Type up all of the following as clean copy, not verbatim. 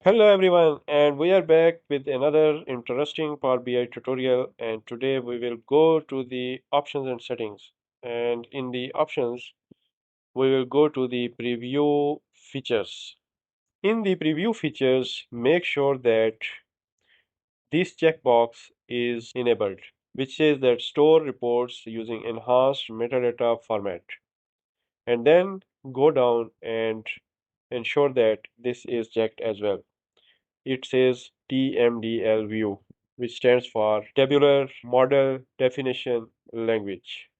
Hello everyone, and we are back with another interesting Power BI tutorial. And today we will go to the options and settings. And in the options, we will go to the preview features. In the preview features, make sure that this checkbox is enabled, which says that store reports using enhanced metadata format. And then go down and ensure that this is checked as well. It says TMDL View, which stands for Tabular Model Definition Language.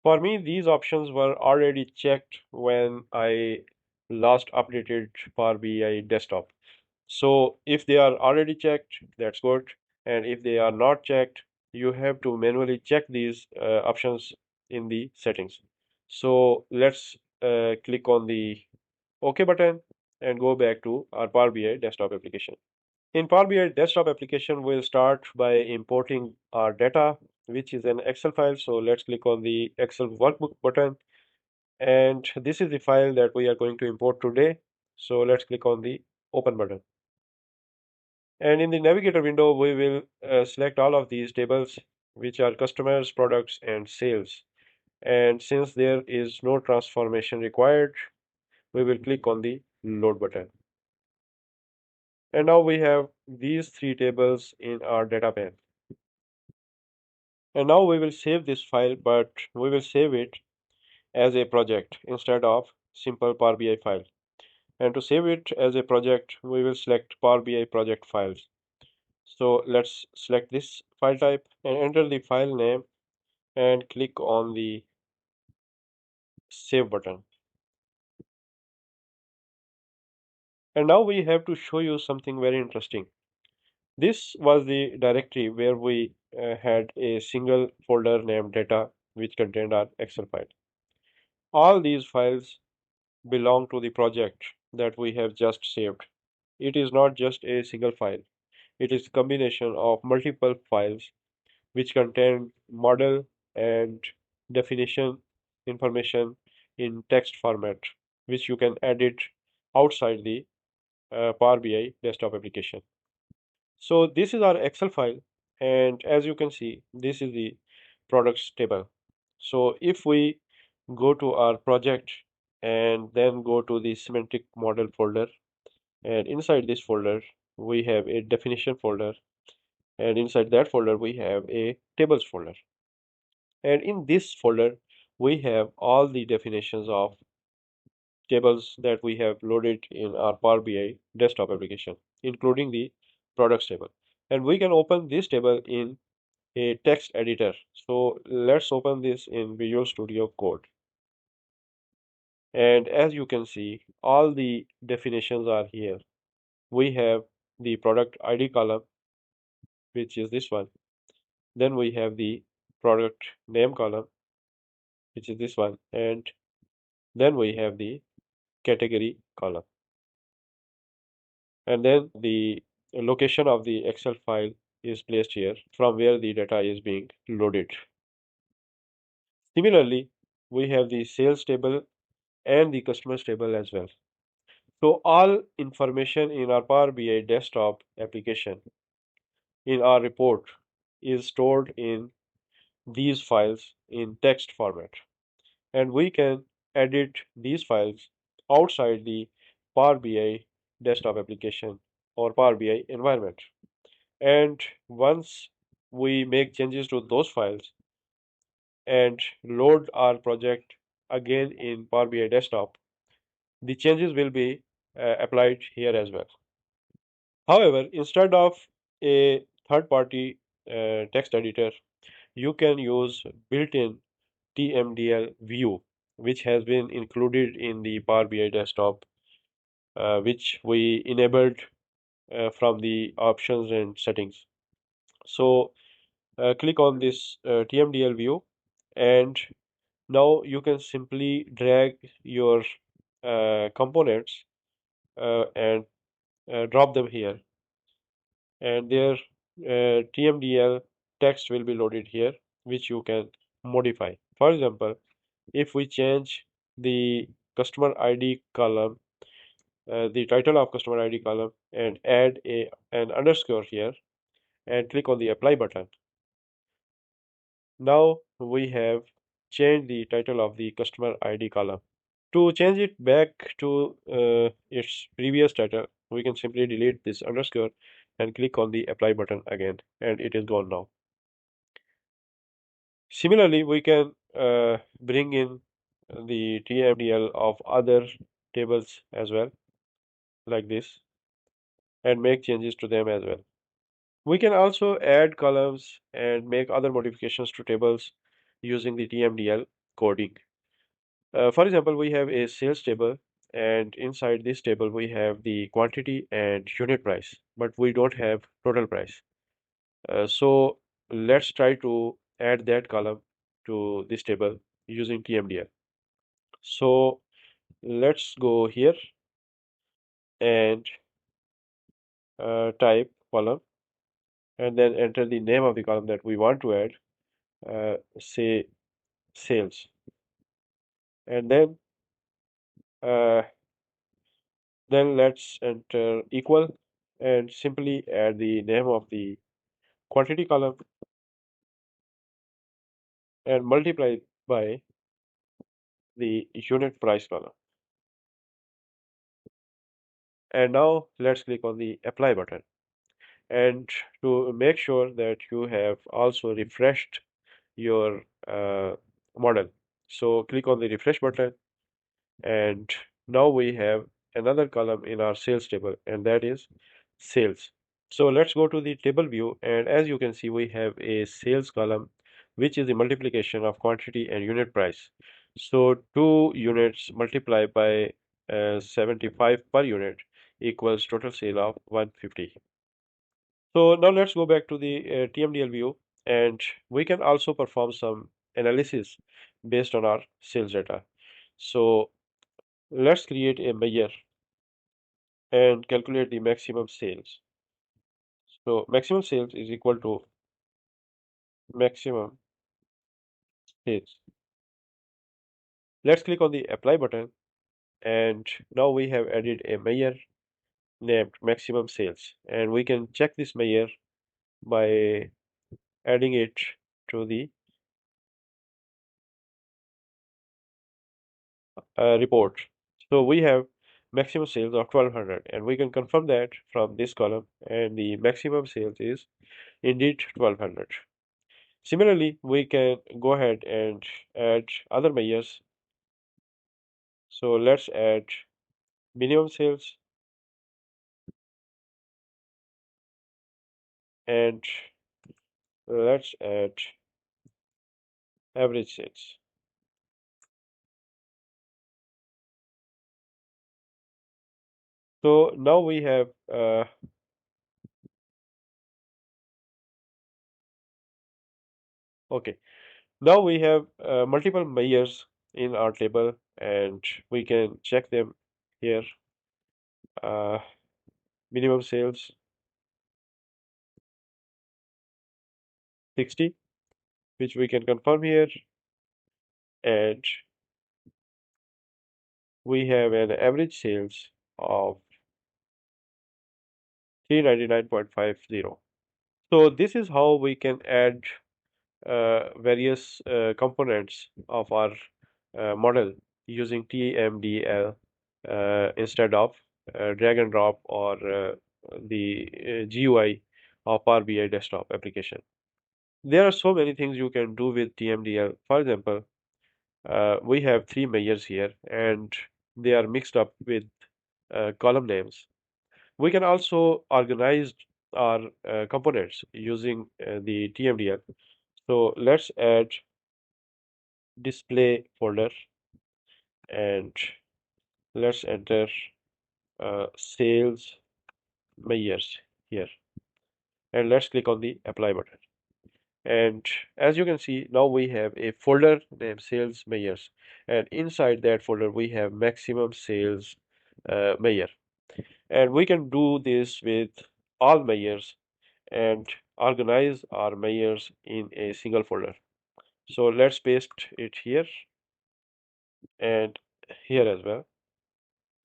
For me, these options were already checked when I last updated Power BI Desktop. So if they are already checked, that's good. And if they are not checked, you have to manually check these options in the settings. So let's click on the OK button and go back to our Power BI desktop application. In Power BI desktop application, we'll start by importing our data, which is an Excel file. So let's click on the Excel workbook button. And this is the file that we are going to import today. So let's click on the open button. And in the navigator window, we will select all of these tables, which are customers, products, and sales. And since there is no transformation required, we will click on the load button. And now we have these three tables in our data pane. And now we will save this file, but we will save it as a project instead of simple Power BI file. And to save it as a project, we will select Power BI project files. So let's select this file type and enter the file name and click on the save button. And now we have to show you something very interesting. This was the directory where we had a single folder named data, which contained our Excel file. All these files belong to the project that we have just saved. It is not just a single file. It is a combination of multiple files which contain model and definition information in text format, which you can edit outside the Power BI desktop application. So this is our Excel file, and as you can see, this is the products table. So if we go to our project and then go to the semantic model folder, and inside this folder we have a definition folder, and inside that folder we have a tables folder, and in this folder we have all the definitions of tables that we have loaded in our Power BI desktop application, including the products table. And we can open this table in a text editor. So let's open this in Visual Studio Code. And as you can see, all the definitions are here. We have the product ID column, which is this one. Then we have the product name column, which is this one. And then we have the category column. And then the location of the Excel file is placed here from where the data is being loaded. Similarly, we have the sales table and the customers table as well. So all information in our Power BI desktop application in our report is stored in these files in text format. And we can edit these files outside the Power BI desktop application or Power BI environment. And once we make changes to those files and load our project again in Power BI desktop, the changes will be applied here as well. However, instead of a third-party text editor, you can use built-in TMDL View, which has been included in the Power BI desktop, which we enabled from the options and settings. So click on this TMDL View, and now you can simply drag your components and drop them here, and their TMDL text will be loaded here, which you can modify. For example, if we change the customer ID column the title of customer ID column and add an underscore here and click on the apply button. Now we have changed the title of the customer ID column. To change it back to its previous title, we can simply delete this underscore and click on the apply button again, and it is gone now. Similarly, we can bring in the TMDL of other tables as well, like this, and make changes to them as well. We can also add columns and make other modifications to tables using the TMDL coding. For example, we have a sales table, and inside this table we have the quantity and unit price, but we don't have total price. So let's try to add that column to this table using TMDL. So let's go here and type column and then enter the name of the column that we want to add, say sales. And uh, then let's enter equal and simply add the name of the quantity column and multiply by the unit price column. And now let's click on the apply button. And to make sure that you have also refreshed your model, so click on the refresh button, and now we have another column in our sales table, and that is sales. So let's go to the table view, and as you can see, we have a sales column, which is the multiplication of quantity and unit price. So 2 units multiplied by 75 per unit equals total sale of 150. So now let's go back to the TMDL view, and we can also perform some analysis based on our sales data. So let's create a measure and calculate the maximum sales. So maximum sales is equal to maximum sales. Let's click on the apply button, and now we have added a measure named maximum sales, and we can check this measure by adding it to the report. So we have maximum sales of 1200, and we can confirm that from this column, and the maximum sales is indeed 1200. Similarly, we can go ahead and add other measures. So let's add minimum sales and let's add average sales. So now we have okay. Now we have multiple measures in our table, and we can check them here. Uh, Minimum sales 60, which we can confirm here, and we have an average sales of 399.50. So this is how we can add various components of our model using TMDL instead of drag and drop or the GUI of Power BI desktop application. There are so many things you can do with TMDL. For example, we have three measures here, and they are mixed up with column names. We can also organize our components using the TMDL. So let's add display folder, and let's enter sales measures here, and let's click on the apply button. And as you can see, now we have a folder named sales measures, and inside that folder we have maximum sales measure, and we can do this with all measures and organize our measures in a single folder. So let's paste it here and here as well.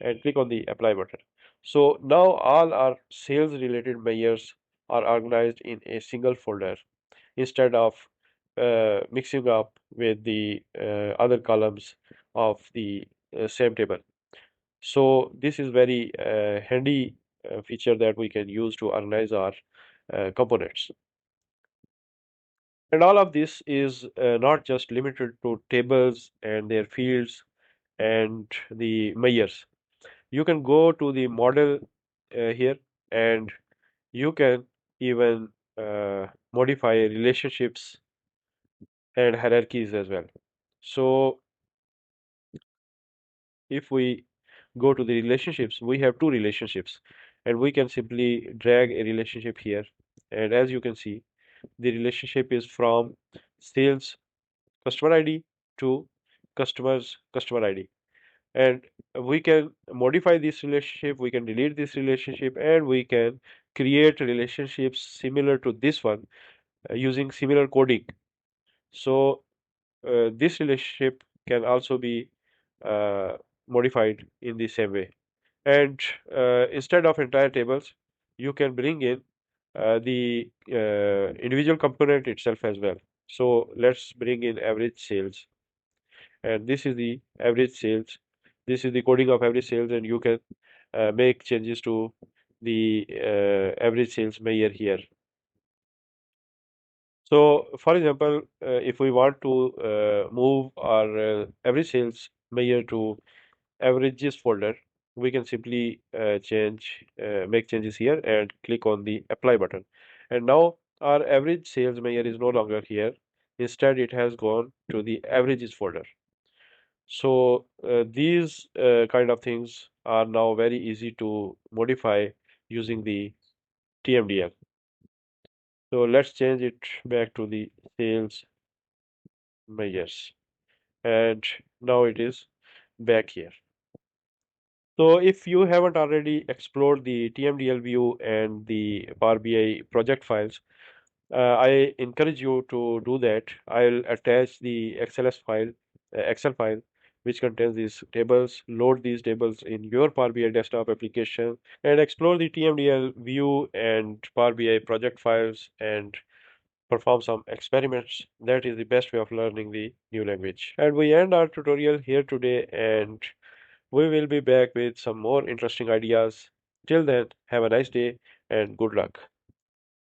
and click on the apply button. So now all our sales related measures are organized in a single folder instead of mixing up with the other columns of the same table. So this is very handy feature that we can use to organize our components. And all of this is not just limited to tables and their fields and the measures. You can go to the model here, and you can even modify relationships and hierarchies as well. So if we go to the relationships, we have two relationships, and we can simply drag a relationship here. And as you can see, the relationship is from sales customer ID to customers customer ID. And we can modify this relationship, we can delete this relationship, and we can create relationships similar to this one using similar coding. So this relationship can also be uh, modified in the same way. And instead of entire tables, you can bring in the individual component itself as well. So let's bring in average sales, and this is the average sales. This is the coding of average sales, and you can make changes to the average sales measure here. So, for example, if we want to move our average sales measure to averages folder, we can simply make changes here and click on the apply button. And now our average sales measure is no longer here. Instead, it has gone to the averages folder. So these kind of things are now very easy to modify using the TMDL. So let's change it back to the sales measures. And now it is back here. So if you haven't already explored the TMDL view and the Power BI project files, I encourage you to do that. I'll attach the Excel file, which contains these tables. Load these tables in your Power BI desktop application and explore the TMDL view and Power BI project files and perform some experiments. That is the best way of learning the new language. And we end our tutorial here today, and we will be back with some more interesting ideas. Till then, have a nice day and good luck.